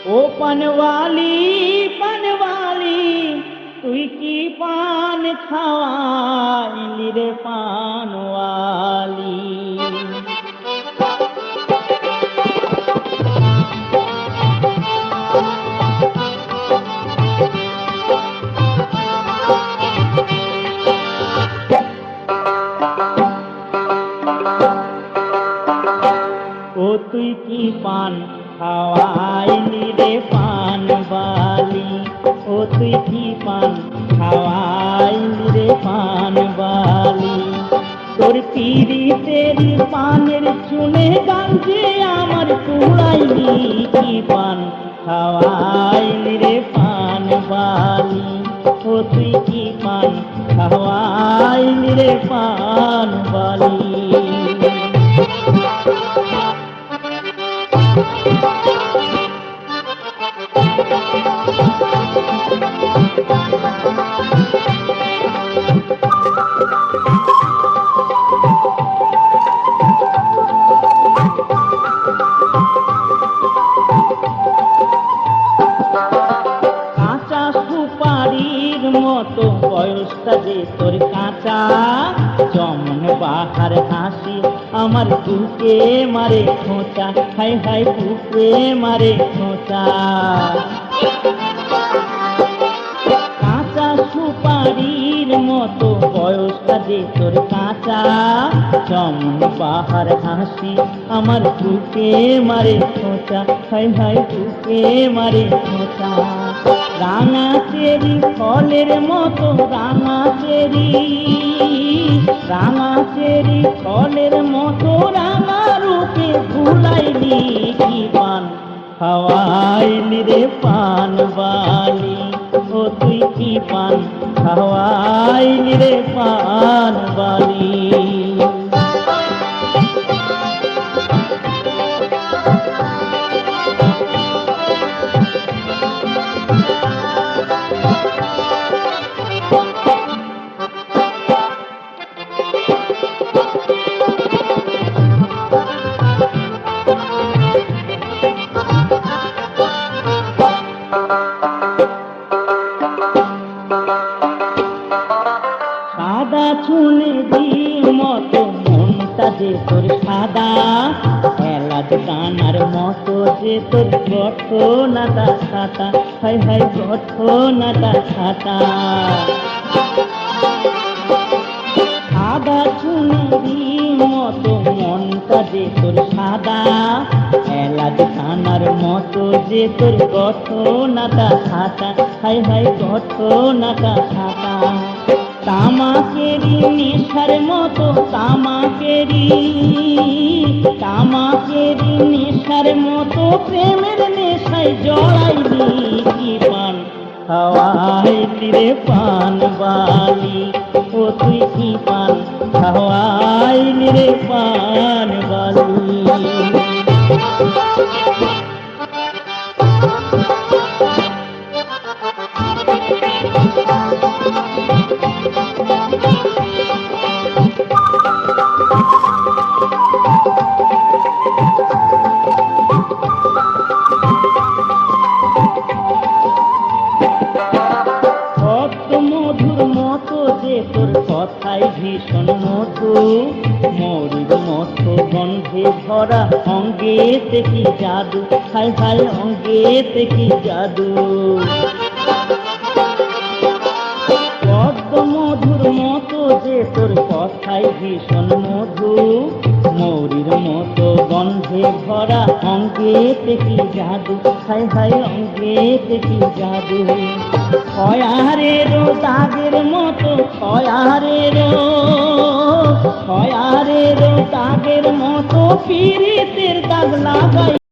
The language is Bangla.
ও পানওয়ালি পানওয়ালি, তুই কি পান খাওয়াইলি রে পানওয়ালি। ও তুই কি পান খাওয়াইলি রে পানওয়ালি, ও তুই কি পান খাওয়াইলি রে পানওয়ালি। তোর পিরিতের পানের চুনে গাঞ্জে আমার কুড়াইলি, কি পান খাওয়াইলি রে পানওয়ালি, ও তুই কি পান খাওয়াইলি রে পানওয়ালি। কাঁচা সুপারির মতো বয়সটা যে তোর কাঁচা, যেমন বাহার হাসি আমার বুকে মারে খোঁচা, হাই হাই বুকে মারে খোঁচা। কাঁচা সুপারির মতো বয়সটা যে তোর কাঁচা, যেমন বাহার হাসি আমার বুকে মারে খোঁচা, হাই হাই বুকে মারে খোঁচা। রাঙা চেরি ফলের মতো রাঙা চেরি, রাঙা চেরি ফলের মতো রাঙা রূপে ভুলাইলি, কি পান খাওয়াইলি রে পানওয়ালি, ও তুই কি পান খাওয়াইলি রে পানওয়ালি। সাদা চুনে দিয়ে মতো মনটা যে তোর সাদা, এলাচ দানার মতো যে তোর গঠনাটা ছাতা, হাই হাই গঠনাটা ছাতা। সাদা চুনের মতো মনটা যে তোর সাদা, এলাচ দানার মতো যে তোর গঠনাটা ছাতা, হাই হাই গঠনাটা ছাতা। তামাকেরি নেশার মতো তামাকেরি, তামাকেরি নেশার মতো প্রেমের নেশায় জড়াইলি, কি পান খাওয়াইলি রে পানওয়ালি, ও তুই কি পান খাওয়াইলি রে পানওয়ালি। মধুর মতো যে তোর কথাই ভীষণ মধু, মরির মতো গন্ধে ভরা অঙ্গেতে কি জাদু, হাই হাই অঙ্গেতে কি জাদু। পদ্ম মধুর মতো যে তোর কথাই ভীষণ মধু, মরির মতো গন্ধে ভরা অঙ্গেতে কি জাদু, হাই হাই অঙ্গেতে কি জাদু। খয়ারেরও দাগের মতো খয়ারেরও দাগের মতো পিরিতের দাগ লাগাই।